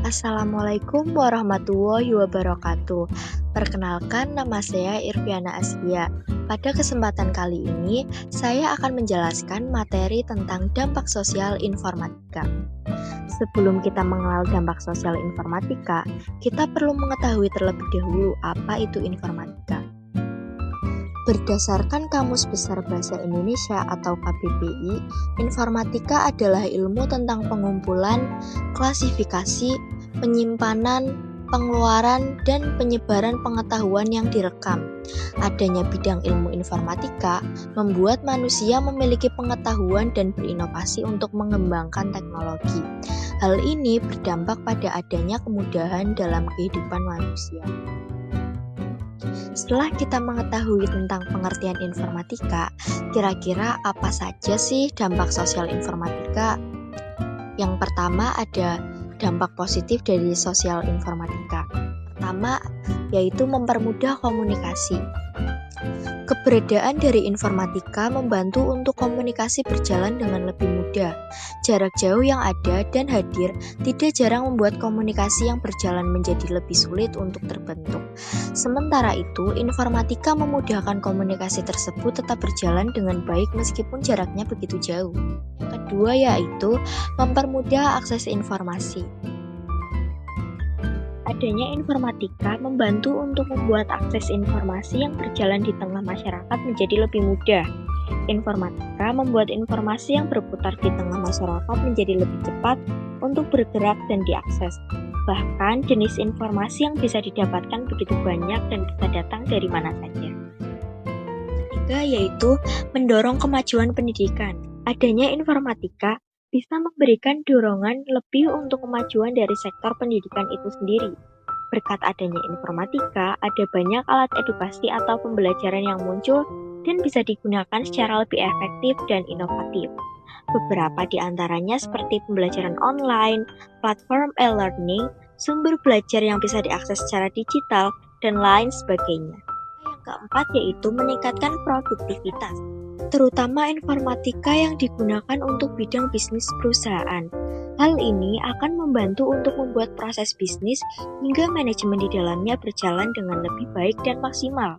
Assalamualaikum warahmatullahi wabarakatuh. Perkenalkan, nama saya Irviana Askia. Pada kesempatan kali ini, saya akan menjelaskan materi tentang dampak sosial informatika. Sebelum kita mengenal dampak sosial informatika, kita perlu mengetahui terlebih dahulu apa itu informatika. Berdasarkan Kamus Besar Bahasa Indonesia atau KBBI, informatika adalah ilmu tentang pengumpulan, klasifikasi, penyimpanan, pengeluaran, dan penyebaran pengetahuan yang direkam. Adanya bidang ilmu informatika membuat manusia memiliki pengetahuan dan berinovasi untuk mengembangkan teknologi. Hal ini berdampak pada adanya kemudahan dalam kehidupan manusia. Setelah kita mengetahui tentang pengertian informatika, kira-kira apa saja sih dampak sosial informatika? Yang pertama ada dampak positif dari sosial informatika. Pertama, yaitu mempermudah komunikasi. Keberadaan dari informatika membantu untuk komunikasi berjalan dengan lebih mudah. Jarak jauh yang ada dan hadir tidak jarang membuat komunikasi yang berjalan menjadi lebih sulit untuk terbentuk. Sementara itu, informatika memudahkan komunikasi tersebut tetap berjalan dengan baik meskipun jaraknya begitu jauh. Kedua yaitu mempermudah akses informasi. Adanya informatika membantu untuk membuat akses informasi yang berjalan di tengah masyarakat menjadi lebih mudah. Informatika membuat informasi yang berputar di tengah masyarakat menjadi lebih cepat untuk bergerak dan diakses. Bahkan jenis informasi yang bisa didapatkan begitu banyak dan bisa datang dari mana saja. Ketiga yaitu mendorong kemajuan pendidikan. Adanya informatika bisa memberikan dorongan lebih untuk kemajuan dari sektor pendidikan itu sendiri. Berkat adanya informatika, ada banyak alat edukasi atau pembelajaran yang muncul dan bisa digunakan secara lebih efektif dan inovatif. Beberapa di antaranya seperti pembelajaran online, platform e-learning, sumber belajar yang bisa diakses secara digital, dan lain sebagainya. Yang keempat yaitu meningkatkan produktivitas, terutama informatika yang digunakan untuk bidang bisnis perusahaan. Hal ini akan membantu untuk membuat proses bisnis hingga manajemen di dalamnya berjalan dengan lebih baik dan maksimal.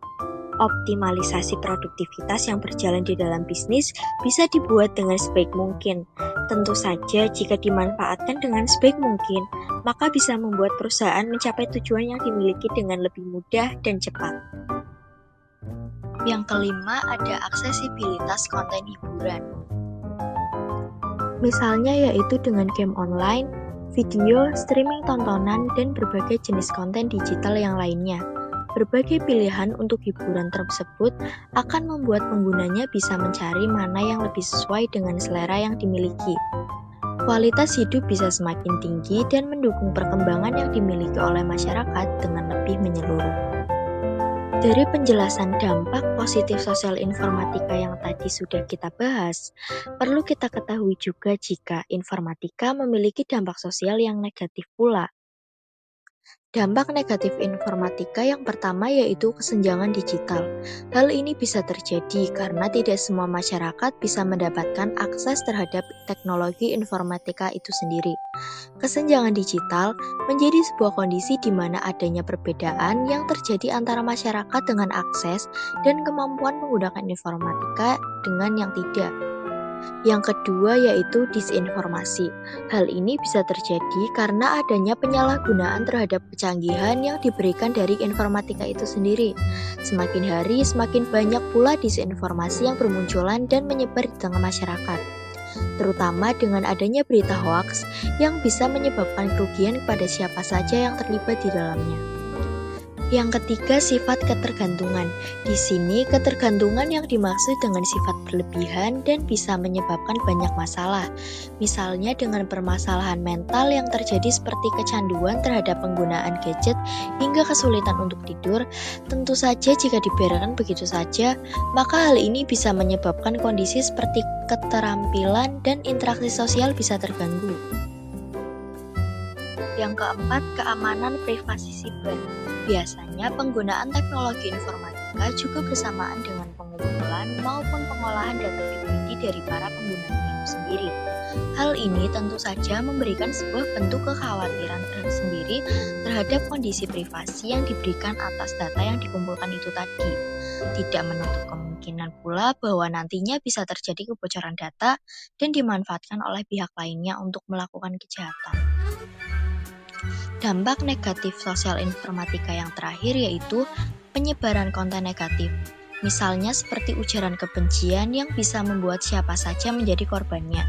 Optimalisasi produktivitas yang berjalan di dalam bisnis bisa dibuat dengan sebaik mungkin. Tentu saja jika dimanfaatkan dengan sebaik mungkin, maka bisa membuat perusahaan mencapai tujuan yang dimiliki dengan lebih mudah dan cepat. Yang kelima ada aksesibilitas konten hiburan. Misalnya yaitu dengan game online, video, streaming tontonan, dan berbagai jenis konten digital yang lainnya. Berbagai pilihan untuk hiburan tersebut akan membuat penggunanya bisa mencari mana yang lebih sesuai dengan selera yang dimiliki. Kualitas hidup bisa semakin tinggi dan mendukung perkembangan yang dimiliki oleh masyarakat dengan lebih menyeluruh. Dari penjelasan dampak positif sosial informatika yang tadi sudah kita bahas, perlu kita ketahui juga jika informatika memiliki dampak sosial yang negatif pula. Dampak negatif informatika yang pertama yaitu kesenjangan digital. Hal ini bisa terjadi karena tidak semua masyarakat bisa mendapatkan akses terhadap teknologi informatika itu sendiri. Kesenjangan digital menjadi sebuah kondisi di mana adanya perbedaan yang terjadi antara masyarakat dengan akses dan kemampuan menggunakan informatika dengan yang tidak. Yang kedua yaitu disinformasi. Hal ini bisa terjadi karena adanya penyalahgunaan terhadap kecanggihan yang diberikan dari informatika itu sendiri. Semakin hari semakin banyak pula disinformasi yang bermunculan dan menyebar di tengah masyarakat, terutama dengan adanya berita hoaks yang bisa menyebabkan kerugian kepada siapa saja yang terlibat di dalamnya. Yang ketiga, sifat ketergantungan. Di sini, ketergantungan yang dimaksud dengan sifat berlebihan dan bisa menyebabkan banyak masalah. Misalnya dengan permasalahan mental yang terjadi seperti kecanduan terhadap penggunaan gadget hingga kesulitan untuk tidur. Tentu saja jika dibiarkan begitu saja, maka hal ini bisa menyebabkan kondisi seperti keterampilan dan interaksi sosial bisa terganggu. Yang keempat, keamanan privasi siber. Biasanya penggunaan teknologi informatika juga bersamaan dengan pengumpulan maupun pengolahan data pribadi. pribadi dari para penggunanya itu sendiri. Hal ini tentu saja memberikan sebuah bentuk kekhawatiran tersendiri terhadap kondisi privasi yang diberikan atas data yang dikumpulkan itu tadi. Tidak menutup kemungkinan pula bahwa nantinya bisa terjadi kebocoran data dan dimanfaatkan oleh pihak lainnya untuk melakukan kejahatan. Dampak negatif sosial informatika yang terakhir yaitu penyebaran konten negatif. Misalnya seperti ujaran kebencian yang bisa membuat siapa saja menjadi korbannya.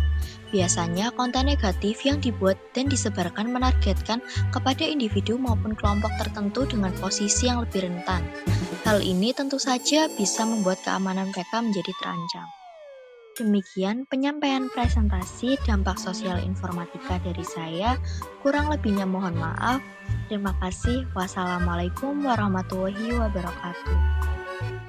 Biasanya konten negatif yang dibuat dan disebarkan menargetkan kepada individu maupun kelompok tertentu dengan posisi yang lebih rentan. Hal ini tentu saja bisa membuat keamanan mereka menjadi terancam. Demikian penyampaian presentasi dampak sosial informatika dari saya. Kurang lebihnya mohon maaf. Terima kasih. Wassalamualaikum warahmatullahi wabarakatuh.